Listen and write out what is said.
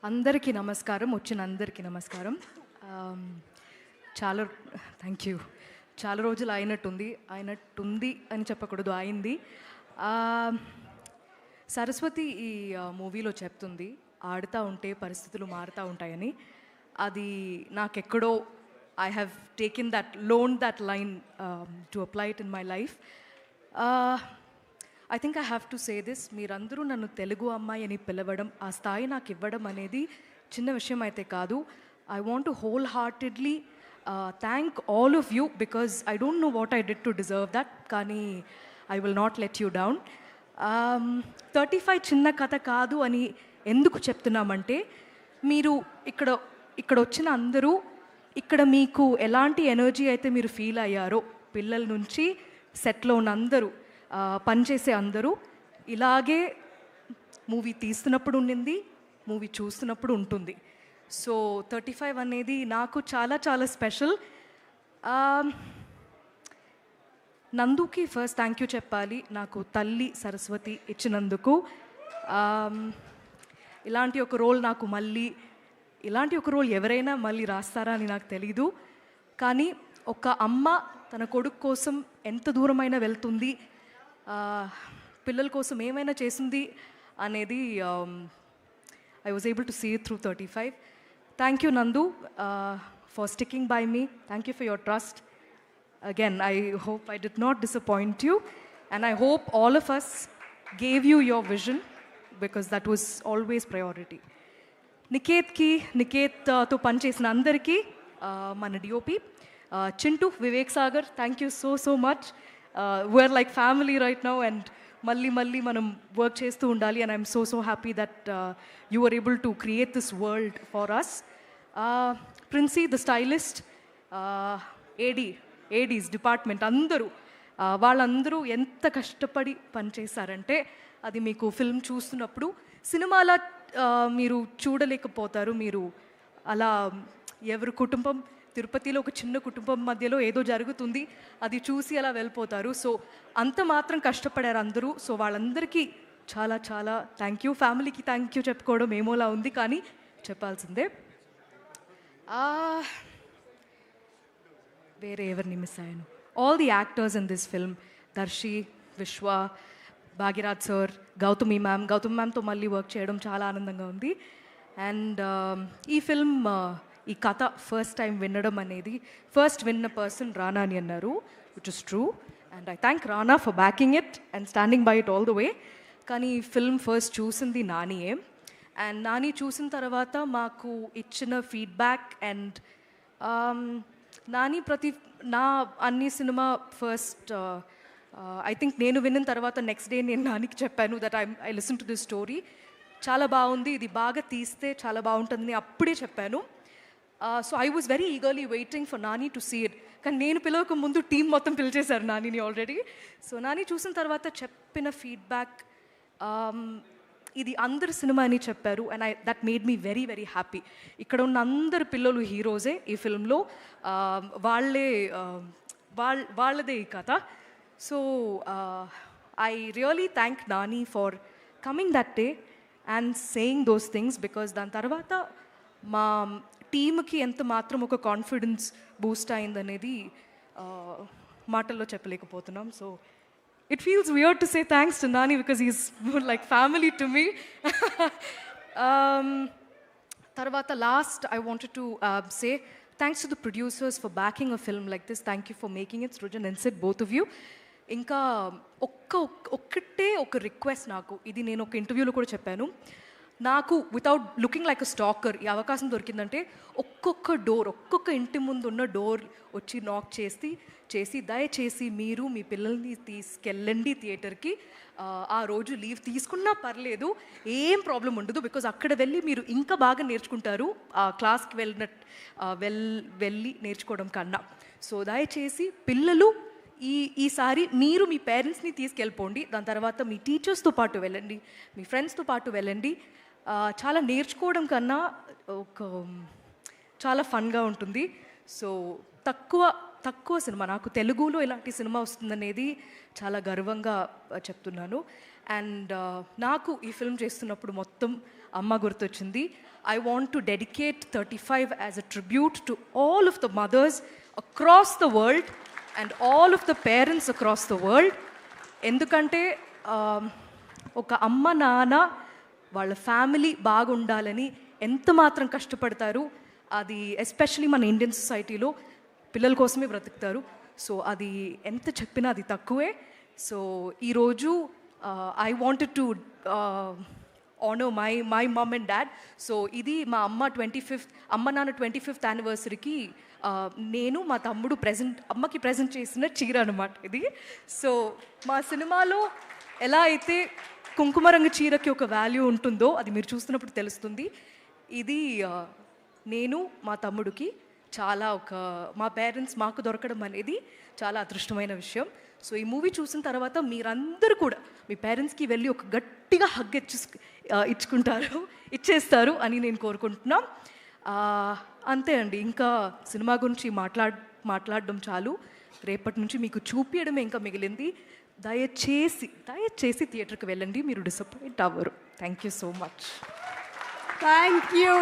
అందరికీ నమస్కారం, వచ్చిన అందరికీ నమస్కారం. చాలా థ్యాంక్ యూ. చాలా రోజులు అయినట్టుంది అని చెప్పకూడదు, అయింది. సరస్వతి ఈ మూవీలో చెప్తుంది, ఆడుతూ ఉంటే పరిస్థితులు మారుతూ ఉంటాయని. అది నాకెక్కడో I have taken that line to apply it in my life. I think I have to say this, మీరందరూ నన్ను తెలుగు అమ్మాయి అని పిలవడం, ఆ స్థాయి నాకు ఇవ్వడం అనేది చిన్న విషయం అయితే కాదు. I want to wholeheartedly thank all of you, because I don't know what I did to deserve that, కానీ I will not let you down. 35 చిన్న కథ కాదు అని ఎందుకు చెప్తున్నామంటే, మీరు ఇక్కడ వచ్చిన అందరూ, ఇక్కడ మీకు ఎలాంటి ఎనర్జీ అయితే మీరు ఫీల్ అయ్యారో, పిల్లల నుంచి సెట్లో ఉన్న అందరూ, పనిచేసే అందరూ, ఇలాగే మూవీ తీస్తున్నప్పుడు ఉండింది, మూవీ చూస్తున్నప్పుడు ఉంటుంది. సో 35 అనేది నాకు చాలా చాలా స్పెషల్. నందుకి ఫస్ట్ థ్యాంక్ యూ చెప్పాలి, నాకు తల్లి సరస్వతి ఇచ్చినందుకు. ఇలాంటి ఒక రోల్ నాకు ఇలాంటి ఒక రోల్ ఎవరైనా మళ్ళీ రాస్తారా అని నాకు తెలీదు. కానీ ఒక అమ్మ తన కొడుకు కోసం ఎంత దూరమైనా వెళ్తుంది, పిల్లల కోసం ఏమైనా చేసింది అనేది I was able to see it through 35. Thank you Nandu for sticking by me. Thank you for your trust. Again, I hope I did not disappoint you, and I hope all of us gave you your vision, because that was always priority. Niket to panchesina andariki, mana DOP Chintu, Vivek Sagar, thank you so much. We're like family right now, and malli manam work chestu undali, and I'm so happy that you were able to create this world for us. Princey, the stylist, ADs department అందరూ, వాళ్ళందరూ ఎంత కష్టపడి పనిచేశారంటే అది మీకు film చూస్తున్నప్పుడు సినిమాలా మీరు చూడలేకపోతారు. మీరు అలా ఎవరి కుటుంబం, తిరుపతిలో ఒక చిన్న కుటుంబం మధ్యలో ఏదో జరుగుతుంది, అది చూసి అలా వెళ్ళిపోతారు. సో అంత మాత్రం కష్టపడారు అందరూ. సో వాళ్ళందరికీ చాలా చాలా థ్యాంక్ యూ. ఫ్యామిలీకి థ్యాంక్ యూ చెప్పుకోవడం ఏమోలా ఉంది, కానీ చెప్పాల్సిందే. వేరే ఎవరిని మిస్ అయ్యాను? All the actors in this film, Darshi, Vishwa, Bhagyaraj sir, Gautami మ్యామ్తో మళ్ళీ వర్క్ చేయడం చాలా ఆనందంగా ఉంది. అండ్ ఈ ఫిల్మ్, ఈ కథ ఫస్ట్ టైం వినడం అనేది, ఫస్ట్ విన్న పర్సన్ రానా అని అన్నారు, which is true. And I thank Rana for backing it and standing by it all the way. కానీ ఈ ఫిల్మ్ ఫస్ట్ చూసింది నానియే. అండ్ నాని చూసిన తర్వాత మాకు ఇచ్చిన ఫీడ్బ్యాక్, అండ్ నాని నా అన్ని సినిమా ఫస్ట్ ఐ థింక్ నేను విన్న తర్వాత నెక్స్ట్ డే నేను నానికి చెప్పాను that I listen to this story, చాలా బాగుంది, ఇది బాగా తీస్తే చాలా బాగుంటుందని అప్పుడే చెప్పాను. So I was very eagerly waiting for Nani to see it. కానీ నేను పిలవక ముందు టీం మొత్తం పిలిచేశారు నానిని ఆల్రెడీ. సో నాని చూసిన తర్వాత చెప్పిన ఫీడ్బ్యాక్, ఇది అందరు సినిమా అని చెప్పారు. And that made me very very happy. ఇక్కడ ఉన్న అందరు పిల్లలు హీరోసే ఈ ఫిల్మ్లో, వాళ్ళదే ఈ కథ. So I really thank Nani for coming that day and saying those things, because దాని తర్వాత మా టీమ్కి ఎంత మాత్రం ఒక కాన్ఫిడెన్స్ బూస్ట్ అయిందనేది మాటల్లో చెప్పలేకపోతున్నాం. So it feels weird to say thanks to Nani because he's more like family to me. Tarvata last, I wanted to say thanks to the producers for backing a film like this. Thank you for making it, Srujan and Sid, both of you. ఇంకా ఒక్కటే ఒక request, నాకు ఇది నేను ఒక ఇంటర్వ్యూలో కూడా చెప్పాను, నాకు వితౌట్ లుకింగ్ లైక్ అ స్టాకర్ ఈ అవకాశం దొరికిందంటే ఒక్కొక్క ఇంటి ముందు ఉన్న డోర్ వచ్చి నాక్ చేసి దయచేసి మీరు మీ పిల్లల్ని తీసుకెళ్ళండి థియేటర్కి. ఆ రోజు లీవ్ తీసుకున్నా పర్లేదు, ఏం ప్రాబ్లం ఉండదు, బికాజ్ అక్కడ వెళ్ళి మీరు ఇంకా బాగా నేర్చుకుంటారు ఆ క్లాస్కి వెళ్ళి నేర్చుకోవడం కన్నా. సో దయచేసి పిల్లలు ఈసారి మీరు మీ పేరెంట్స్ని తీసుకెళ్ళిపోండి, దాని తర్వాత మీ టీచర్స్తో పాటు వెళ్ళండి, మీ ఫ్రెండ్స్తో పాటు వెళ్ళండి. చాలా నేర్చుకోవడం కన్నా చాలా ఫన్గా ఉంటుంది. సో తక్కువ తక్కువ సినిమా, నాకు తెలుగులో ఇలాంటి సినిమా వస్తుందనేది చాలా గర్వంగా చెప్తున్నాను. అండ్ నాకు ఈ ఫిల్మ్ చేస్తున్నప్పుడు మొత్తం అమ్మ గుర్తొచ్చింది. I want to dedicate 35 as a tribute to all of the mothers across the world and all of the parents across the world. ఎందుకంటే ఒక అమ్మ నాన్న వాళ్ళ ఫ్యామిలీ బాగుండాలని ఎంత మాత్రం కష్టపడతారు. అది ఎస్పెషలీ మన ఇండియన్ సొసైటీలో పిల్లల కోసమే బ్రతుకుతారు. సో అది ఎంత చెప్పినా అది తక్కువే. సో ఈరోజు I wanted to honour my mum and dad. So ఇది మా అమ్మ నాన్న 25th యానివర్సరీకి నేను మా తమ్ముడు అమ్మకి ప్రజెంట్ చేసిన చీర అనమాట ఇది. సో మా సినిమాలో ఎలా అయితే కుంకుమ రంగు చీరకి ఒక వాల్యూ ఉంటుందో అది మీరు చూస్తున్నప్పుడు తెలుస్తుంది. ఇది నేను మా తమ్ముడికి చాలా మా పేరెంట్స్ మాకు దొరకడం అనేది చాలా అదృష్టమైన విషయం. సో ఈ మూవీ చూసిన తర్వాత మీరందరూ కూడా మీ పేరెంట్స్కి వెళ్ళి ఒక గట్టిగా హగ్ ఇచ్చేస్తారు అని నేను కోరుకుంటున్నాం. అంతే అండి, ఇంకా సినిమా గురించి మాట్లాడడం చాలు. రేపటి నుంచి మీకు చూపించడమే ఇంకా మిగిలింది. దయచేసి థియేటర్కి వెళ్ళండి, మీరు డిసప్పాయింట్ అవ్వరు. Thank you so much. Thank you.